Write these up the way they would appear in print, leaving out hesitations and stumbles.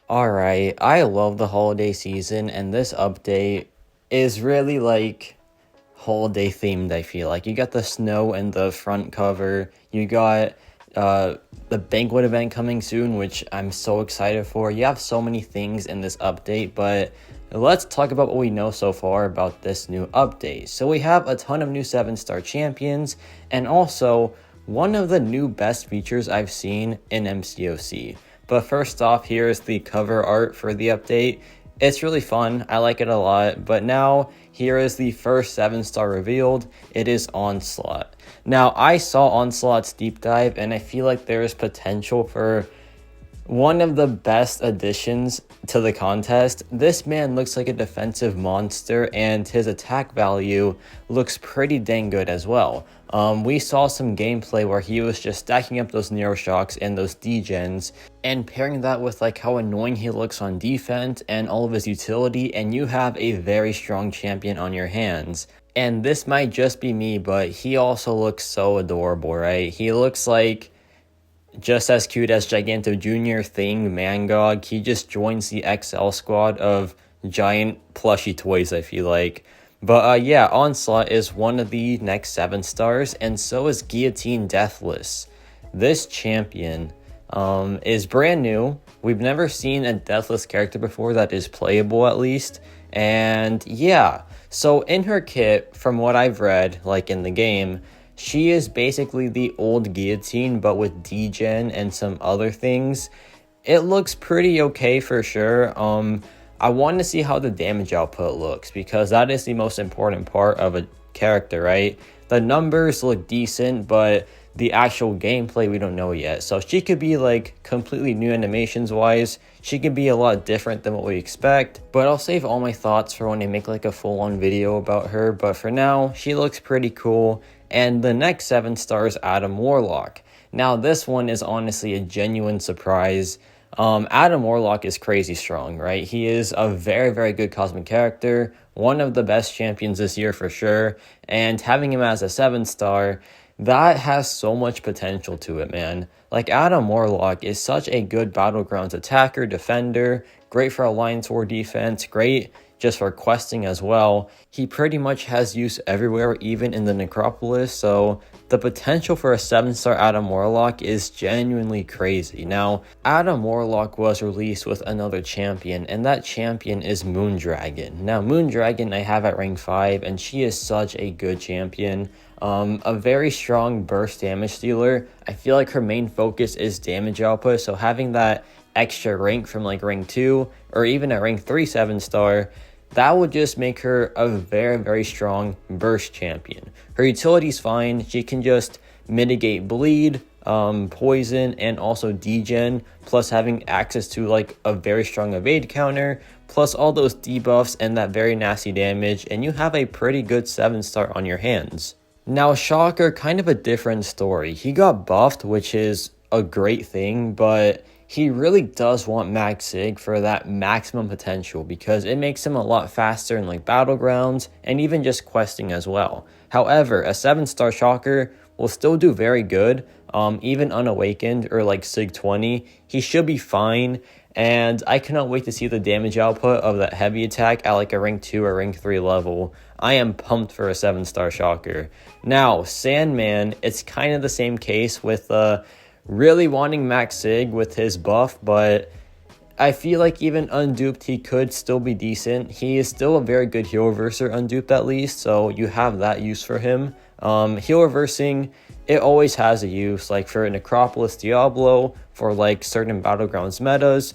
Alright, I love the holiday season, and this update is really like holiday themed, I feel like. You got the snow in the front cover, you got uh the banquet event coming soon, which I'm so excited for. You have so many things in this update, but let's talk about what we know so far about this new update. So we have a ton of new 7-star champions, and also one of the new best features I've seen in MCOC. But first off, here's the cover art for the update. It's really fun, I like it a lot, but now here is the first 7-star revealed. It is Onslaught. Now, I saw Onslaught's deep dive, and I feel like there is potential for one of the best additions to the contest. This man looks like a defensive monster, and his attack value looks pretty dang good as well. We saw some gameplay where he was just stacking up those Nero Shocks and those degens, and pairing that with like how annoying he looks on defense and all of his utility, and you have a very strong champion on your hands. And this might just be me, but he also looks so adorable, right? He looks like just as cute as Giganto Jr. Thing, Mcoc. He just joins the XL squad of giant plushy toys, I feel like. But yeah, Onslaught is one of the next 7-stars, and so is Guillotine Deathless. This champion is brand new. We've never seen a Deathless character before that is playable, at least. And yeah, so in her kit, from what I've read, like in the game, she is basically the old Guillotine, but with degen and some other things. It looks pretty okay for sure. I want to see how the damage output looks, because that is the most important part of a character, right? The numbers look decent, but the actual gameplay we don't know yet. So she could be like completely new animations wise. She could be a lot different than what we expect, but I'll save all my thoughts for when I make like a full-on video about her. But for now, she looks pretty cool. And the next 7-star is Adam Warlock. Now this one is honestly a genuine surprise. Adam Warlock is crazy strong, right? He is a very, very good cosmic character, one of the best champions this year for sure, and having him as a 7-star, that has so much potential to it, man. Like, Adam Warlock is such a good Battlegrounds attacker, defender, great for Alliance War defense, great just for questing as well. He pretty much has use everywhere, even in the Necropolis, so the potential for a 7-star Adam Warlock is genuinely crazy. Now, Adam Warlock was released with another champion, and that champion is Moondragon. Now, Moondragon I have at rank 5, and she is such a good champion. A very strong burst damage dealer. I feel like her main focus is damage output, so having that extra rank from like rank 2 or even a rank 3 7-star, that would just make her a very, very strong burst champion. Her utility's fine. She can just mitigate bleed, poison, and also degen, plus having access to like a very strong evade counter, plus all those debuffs and that very nasty damage, and you have a pretty good 7-star on your hands. Now, Shocker, kind of a different story. He got buffed, which is a great thing, but he really does want Max Sig for that maximum potential, because it makes him a lot faster in like Battlegrounds and even just questing as well. However, a 7-star Shocker will still do very good, even unawakened or like Sig 20. He should be fine, and I cannot wait to see the damage output of that heavy attack at like a rank 2 or rank 3 level. I am pumped for a 7-star Shocker. Now, Sandman, it's kind of the same case with really wanting Max Sig with his buff, but I feel like even unduped he could still be decent. He is still a very good heal reverser unduped at least, so you have that use for him. Heal reversing, it always has a use, like for Necropolis Diablo, for like certain Battlegrounds metas.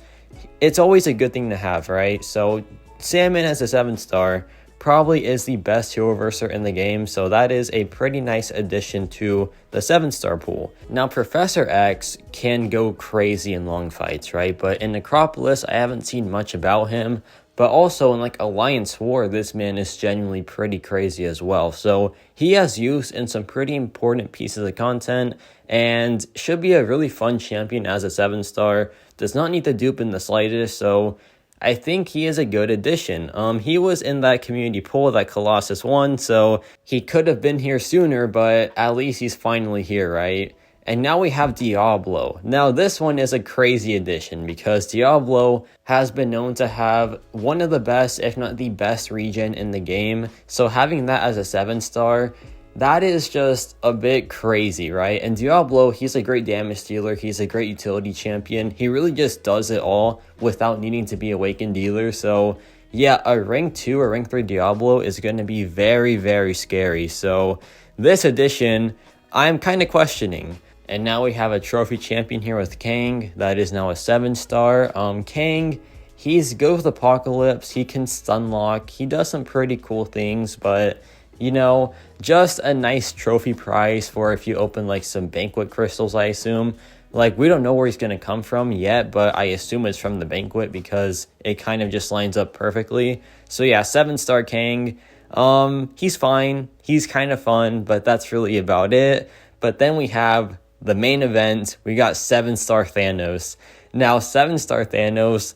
It's always a good thing to have, right? So Sandman as a 7-star probably is the best heal reverser in the game, so that is a pretty nice addition to the 7-star pool. Now, Professor X can go crazy in long fights, right? But in Necropolis, I haven't seen much about him. But also in like Alliance War, this man is genuinely pretty crazy as well. So he has use in some pretty important pieces of content, and should be a really fun champion as a 7-star. Does not need to dupe in the slightest, so I think he is a good addition. He was in that community pool that Colossus won, so he could have been here sooner, but at least he's finally here, right? And now we have Diablo. Now this one is a crazy addition because Diablo has been known to have one of the best, if not the best regen in the game. So having that as a 7-star, that is just a bit crazy, right? And Diablo, he's a great damage dealer. He's a great utility champion. He really just does it all without needing to be a Awakened dealer. So yeah, a rank 2 or rank 3 Diablo is going to be very, very scary. So this addition, I'm kind of questioning. And now we have a trophy champion here with Kang. That is now a 7-star. Kang, he's good with Apocalypse. He can stun lock. He does some pretty cool things, but you know, just a nice trophy prize for if you open like some banquet crystals, I assume. Like, we don't know where he's going to come from yet, but I assume it's from the banquet because it kind of just lines up perfectly. So yeah, 7-star Kang. He's fine. He's kind of fun, but that's really about it. But then we have the main event. We got 7-star Thanos. Now, 7-star Thanos,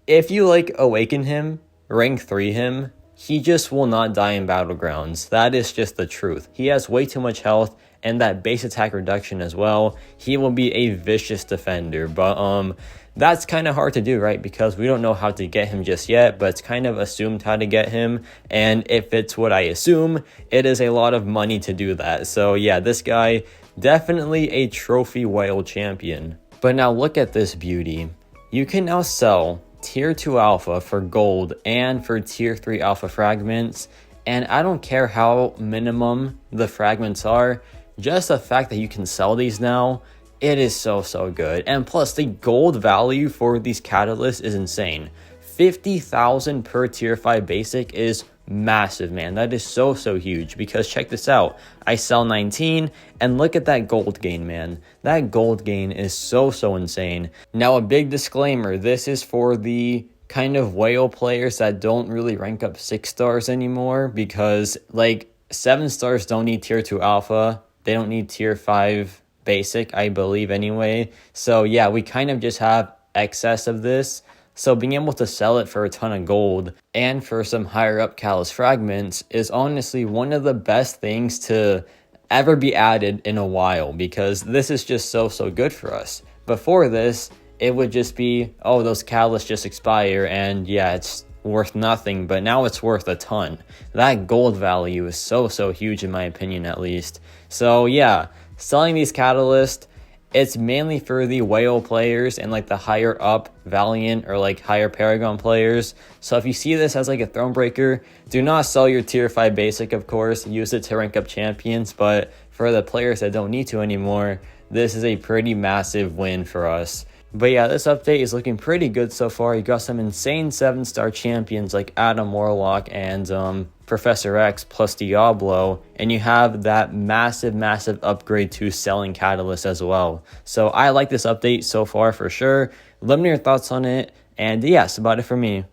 if you like awaken him, rank 3 him, he just will not die in Battlegrounds. That is just the truth. He has way too much health and that base attack reduction as well. He will be a vicious defender, but that's kind of hard to do, right? Because we don't know how to get him just yet, but it's kind of assumed how to get him. And if it's what I assume, it is a lot of money to do that. So yeah, this guy, definitely a trophy whale champion. But now look at this beauty. You can now sell tier 2 alpha for gold and for tier 3 alpha fragments, and I don't care how minimum the fragments are, just the fact that you can sell these now, it is so good. And plus the gold value for these catalysts is insane. 50,000 per tier 5 basic is massive, man. That is so huge, because check this out. I sell 19 and look at that gold gain, man. That gold gain is so insane. Now, a big disclaimer, this is for the kind of whale players that don't really rank up 6 stars anymore, because like 7 stars don't need tier 2 alpha. They don't need tier 5 basic, I believe, anyway. So yeah, we kind of just have excess of this. So being able to sell it for a ton of gold and for some higher up callus fragments is honestly one of the best things to ever be added in a while, because this is just so good for us. Before this, it would just be, oh, those callus just expire and yeah, it's worth nothing, but now it's worth a ton. That gold value is so huge, in my opinion, at least. So yeah, selling these catalysts, it's mainly for the whale players and like the higher up Valiant or like higher Paragon players. So if you see this as like a Thronebreaker, do not sell your tier 5 basic, of course. Use it to rank up champions, but for the players that don't need to anymore, this is a pretty massive win for us. But yeah, this update is looking pretty good so far. You got some insane 7-star champions like Adam, Warlock, and Professor X plus Diablo. And you have that massive upgrade to selling Catalyst as well. So I like this update so far for sure. Let me know your thoughts on it. And yeah, that's about it for me.